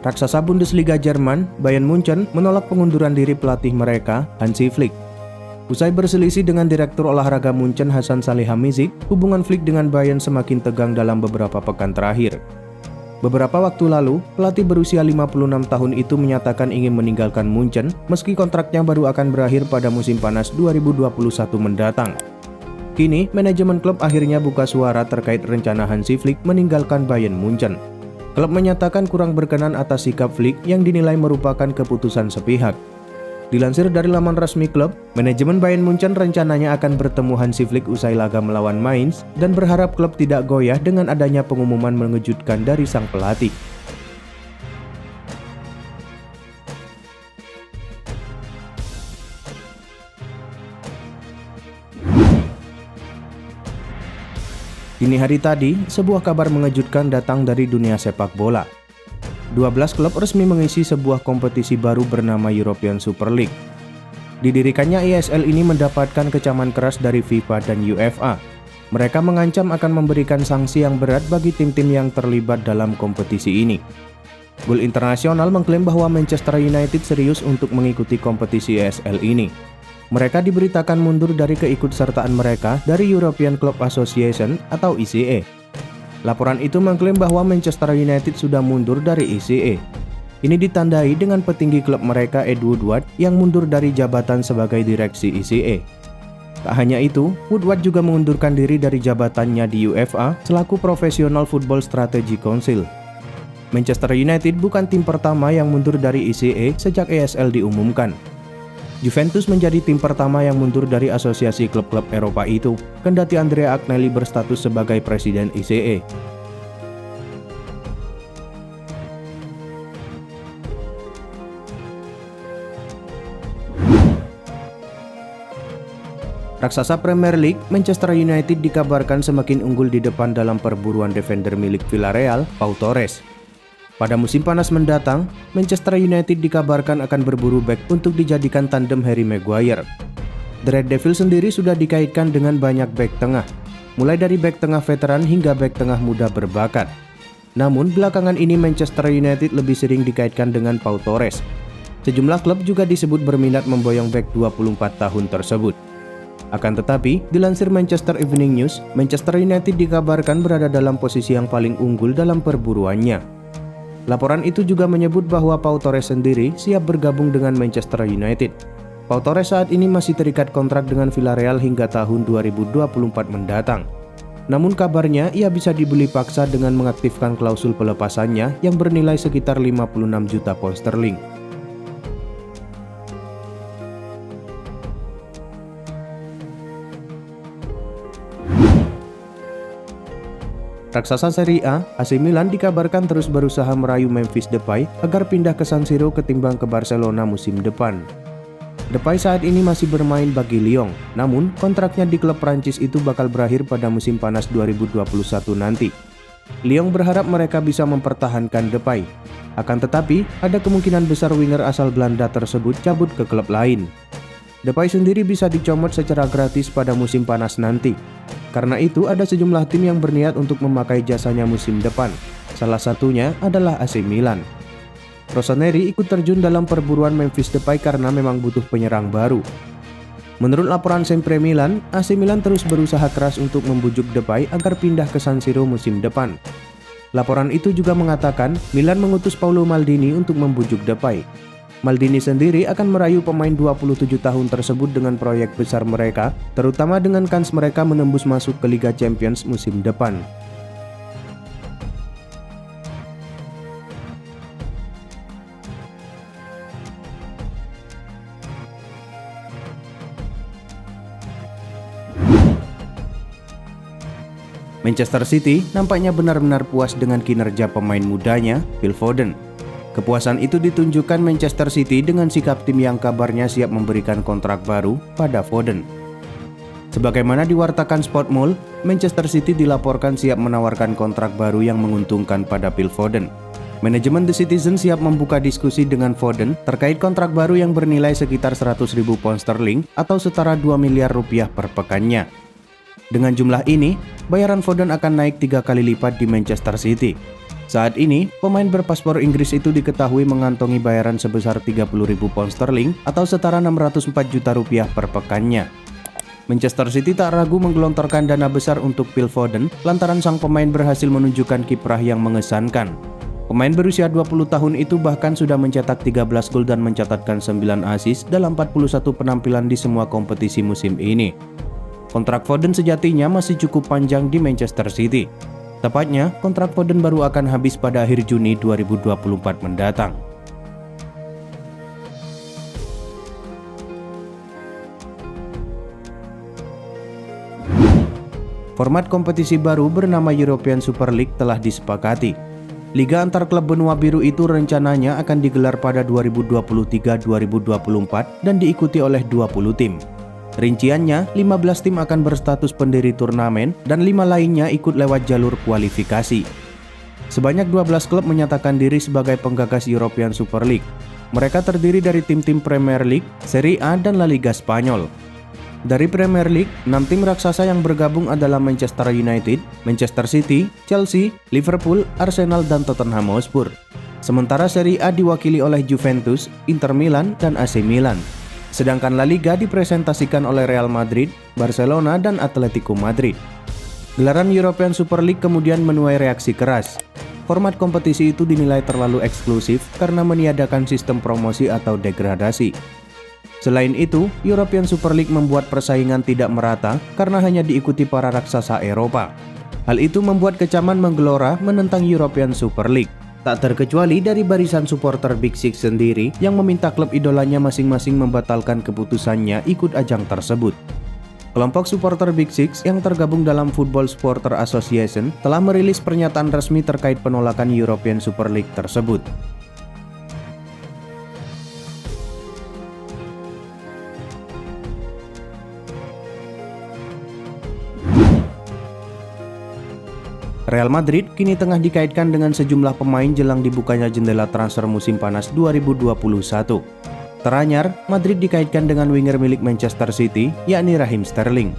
Raksasa Bundesliga Jerman, Bayern Munchen menolak pengunduran diri pelatih mereka, Hansi Flick. Usai berselisih dengan Direktur Olahraga Munchen Hasan Salihamidzic, hubungan Flick dengan Bayern semakin tegang dalam beberapa pekan terakhir. Beberapa waktu lalu, pelatih berusia 56 tahun itu menyatakan ingin meninggalkan Munchen meski kontraknya baru akan berakhir pada musim panas 2021 mendatang. Kini, manajemen klub akhirnya buka suara terkait rencana Hansi Flick meninggalkan Bayern Munchen. Klub menyatakan kurang berkenan atas sikap Flick yang dinilai merupakan keputusan sepihak. Dilansir dari laman resmi klub, manajemen Bayern Munchen rencananya akan bertemu Hansi Flick usai laga melawan Mainz dan berharap klub tidak goyah dengan adanya pengumuman mengejutkan dari sang pelatih. Dini hari tadi, sebuah kabar mengejutkan datang dari dunia sepak bola. 12 klub resmi mengisi sebuah kompetisi baru bernama European Super League. Didirikannya ESL ini mendapatkan kecaman keras dari FIFA dan UEFA. Mereka mengancam akan memberikan sanksi yang berat bagi tim-tim yang terlibat dalam kompetisi ini. Goal International mengklaim bahwa Manchester United serius untuk mengikuti kompetisi ESL ini. Mereka diberitakan mundur dari keikutsertaan mereka dari European Club Association atau ECA. Laporan itu mengklaim bahwa Manchester United sudah mundur dari ECA. Ini ditandai dengan petinggi klub mereka Ed Woodward yang mundur dari jabatan sebagai direksi ECA. Tak hanya itu, Woodward juga mengundurkan diri dari jabatannya di UEFA selaku Professional Football Strategy Council. Manchester United bukan tim pertama yang mundur dari ECA sejak ESL diumumkan. Juventus menjadi tim pertama yang mundur dari asosiasi klub-klub Eropa itu, kendati Andrea Agnelli berstatus sebagai presiden ECA. Raksasa Premier League, Manchester United dikabarkan semakin unggul di depan dalam perburuan defender milik Villarreal, Pau Torres. Pada musim panas mendatang, Manchester United dikabarkan akan berburu bek untuk dijadikan tandem Harry Maguire. The Red Devils sendiri sudah dikaitkan dengan banyak bek tengah, mulai dari bek tengah veteran hingga bek tengah muda berbakat. Namun, belakangan ini Manchester United lebih sering dikaitkan dengan Pau Torres. Sejumlah klub juga disebut berminat memboyong bek 24 tahun tersebut. Akan tetapi, dilansir Manchester Evening News, Manchester United dikabarkan berada dalam posisi yang paling unggul dalam perburuannya. Laporan itu juga menyebut bahwa Pau Torres sendiri siap bergabung dengan Manchester United. Pau Torres saat ini masih terikat kontrak dengan Villarreal hingga tahun 2024 mendatang. Namun kabarnya ia bisa dibeli paksa dengan mengaktifkan klausul pelepasannya yang bernilai sekitar 56 juta pound sterling. Raksasa Serie A, AC Milan dikabarkan terus berusaha merayu Memphis Depay agar pindah ke San Siro ketimbang ke Barcelona musim depan. Depay saat ini masih bermain bagi Lyon, namun kontraknya di klub Prancis itu bakal berakhir pada musim panas 2021 nanti. Lyon berharap mereka bisa mempertahankan Depay. Akan tetapi, ada kemungkinan besar winger asal Belanda tersebut cabut ke klub lain. Depay sendiri bisa dicomot secara gratis pada musim panas nanti. Karena itu, ada sejumlah tim yang berniat untuk memakai jasanya musim depan. Salah satunya adalah AC Milan. Rossoneri ikut terjun dalam perburuan Memphis Depay karena memang butuh penyerang baru. Menurut laporan Sempre Milan, AC Milan terus berusaha keras untuk membujuk Depay agar pindah ke San Siro musim depan. Laporan itu juga mengatakan Milan mengutus Paolo Maldini untuk membujuk Depay. Maldini sendiri akan merayu pemain 27 tahun tersebut dengan proyek besar mereka, terutama dengan kans mereka menembus masuk ke Liga Champions musim depan. Manchester City nampaknya benar-benar puas dengan kinerja pemain mudanya, Phil Foden. Kepuasan itu ditunjukkan Manchester City dengan sikap tim yang kabarnya siap memberikan kontrak baru pada Foden. Sebagaimana diwartakan Sportmall, Manchester City dilaporkan siap menawarkan kontrak baru yang menguntungkan pada Phil Foden. Manajemen The Citizen siap membuka diskusi dengan Foden terkait kontrak baru yang bernilai sekitar 100.000 pound sterling atau setara 2 miliar rupiah per pekannya. Dengan jumlah ini, bayaran Foden akan naik 3 kali lipat di Manchester City. Saat ini, pemain berpaspor Inggris itu diketahui mengantongi bayaran sebesar 30.000 pound sterling atau setara 604 juta rupiah per pekannya. Manchester City tak ragu menggelontorkan dana besar untuk Phil Foden lantaran sang pemain berhasil menunjukkan kiprah yang mengesankan. Pemain berusia 20 tahun itu bahkan sudah mencetak 13 gol dan mencatatkan 9 assist dalam 41 penampilan di semua kompetisi musim ini. Kontrak Foden sejatinya masih cukup panjang di Manchester City. Tepatnya, kontrak Foden baru akan habis pada akhir Juni 2024 mendatang. Format kompetisi baru bernama European Super League telah disepakati. Liga antar klub benua biru itu rencananya akan digelar pada 2023-2024 dan diikuti oleh 20 tim. Rinciannya, 15 tim akan berstatus pendiri turnamen dan 5 lainnya ikut lewat jalur kualifikasi. Sebanyak 12 klub menyatakan diri sebagai penggagas European Super League. Mereka terdiri dari tim-tim Premier League, Serie A, dan La Liga Spanyol. Dari Premier League, 6 tim raksasa yang bergabung adalah Manchester United, Manchester City, Chelsea, Liverpool, Arsenal, dan Tottenham Hotspur. Sementara Serie A diwakili oleh Juventus, Inter Milan, dan AC Milan. Sedangkan La Liga dipresentasikan oleh Real Madrid, Barcelona, dan Atletico Madrid. Gelaran European Super League kemudian menuai reaksi keras. Format kompetisi itu dinilai terlalu eksklusif karena meniadakan sistem promosi atau degradasi. Selain itu, European Super League membuat persaingan tidak merata karena hanya diikuti para raksasa Eropa. Hal itu membuat kecaman menggelora menentang European Super League. Tak terkecuali dari barisan supporter Big Six sendiri yang meminta klub idolanya masing-masing membatalkan keputusannya ikut ajang tersebut. Kelompok supporter Big Six yang tergabung dalam Football Supporter Association telah merilis pernyataan resmi terkait penolakan European Super League tersebut. Real Madrid kini tengah dikaitkan dengan sejumlah pemain jelang dibukanya jendela transfer musim panas 2021. Teranyar, Madrid dikaitkan dengan winger milik Manchester City, yakni Raheem Sterling.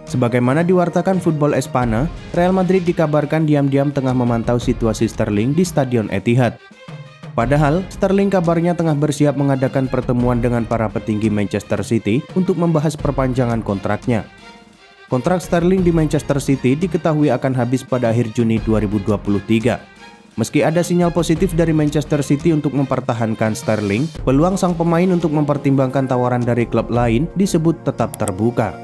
Sebagaimana diwartakan Football Espana, Real Madrid dikabarkan diam-diam tengah memantau situasi Sterling di Stadion Etihad. Padahal, Sterling kabarnya tengah bersiap mengadakan pertemuan dengan para petinggi Manchester City untuk membahas perpanjangan kontraknya. Kontrak Sterling di Manchester City diketahui akan habis pada akhir Juni 2023. Meski ada sinyal positif dari Manchester City untuk mempertahankan Sterling, peluang sang pemain untuk mempertimbangkan tawaran dari klub lain disebut tetap terbuka.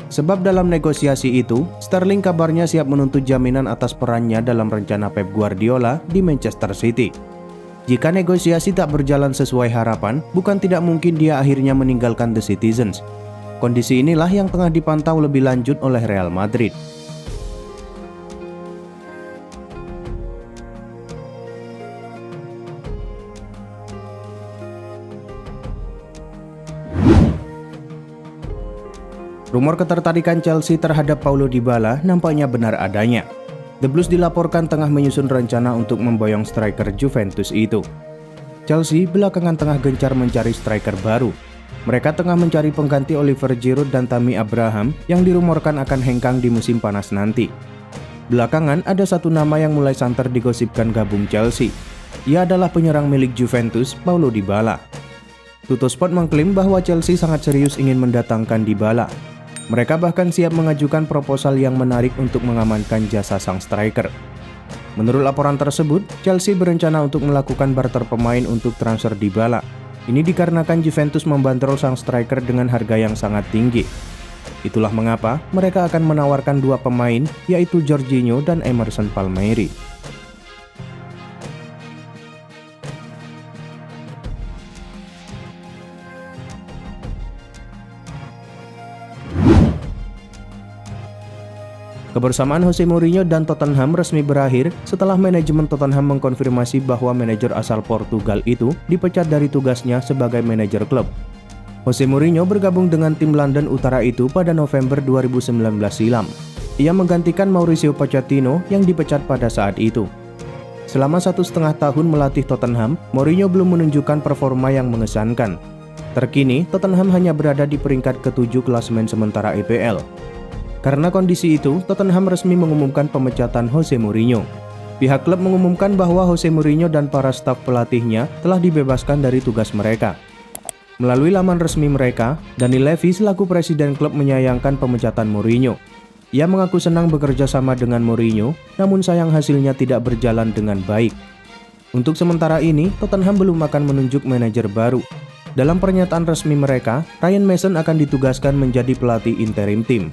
Sebab dalam negosiasi itu, Sterling kabarnya siap menuntut jaminan atas perannya dalam rencana Pep Guardiola di Manchester City. Jika negosiasi tak berjalan sesuai harapan, bukan tidak mungkin dia akhirnya meninggalkan The Citizens. Kondisi inilah yang tengah dipantau lebih lanjut oleh Real Madrid. Rumor ketertarikan Chelsea terhadap Paulo Dybala nampaknya benar adanya. The Blues dilaporkan tengah menyusun rencana untuk memboyong striker Juventus itu. Chelsea belakangan tengah gencar mencari striker baru. Mereka tengah mencari pengganti Oliver Giroud dan Tammy Abraham yang dirumorkan akan hengkang di musim panas nanti. Belakangan ada satu nama yang mulai santer digosipkan gabung Chelsea. Ia adalah penyerang milik Juventus, Paulo Dybala. Tuttosport mengklaim bahwa Chelsea sangat serius ingin mendatangkan Dybala. Mereka bahkan siap mengajukan proposal yang menarik untuk mengamankan jasa sang striker. Menurut laporan tersebut, Chelsea berencana untuk melakukan barter pemain untuk transfer Dybala. Ini dikarenakan Juventus membanderol sang striker dengan harga yang sangat tinggi. Itulah mengapa mereka akan menawarkan dua pemain, yaitu Jorginho dan Emerson Palmieri. Kebersamaan Jose Mourinho dan Tottenham resmi berakhir setelah manajemen Tottenham mengkonfirmasi bahwa manajer asal Portugal itu dipecat dari tugasnya sebagai manajer klub. Jose Mourinho bergabung dengan tim London Utara itu pada November 2019 silam. Ia menggantikan Mauricio Pochettino yang dipecat pada saat itu. Selama 1,5 tahun melatih Tottenham, Mourinho belum menunjukkan performa yang mengesankan. Terkini, Tottenham hanya berada di peringkat ke-7 klasemen sementara EPL. Karena kondisi itu, Tottenham resmi mengumumkan pemecatan Jose Mourinho. Pihak klub mengumumkan bahwa Jose Mourinho dan para staf pelatihnya telah dibebaskan dari tugas mereka. Melalui laman resmi mereka, Dani Levy selaku presiden klub menyayangkan pemecatan Mourinho. Ia mengaku senang bekerja sama dengan Mourinho, namun sayang hasilnya tidak berjalan dengan baik. Untuk sementara ini, Tottenham belum akan menunjuk manajer baru. Dalam pernyataan resmi mereka, Ryan Mason akan ditugaskan menjadi pelatih interim tim.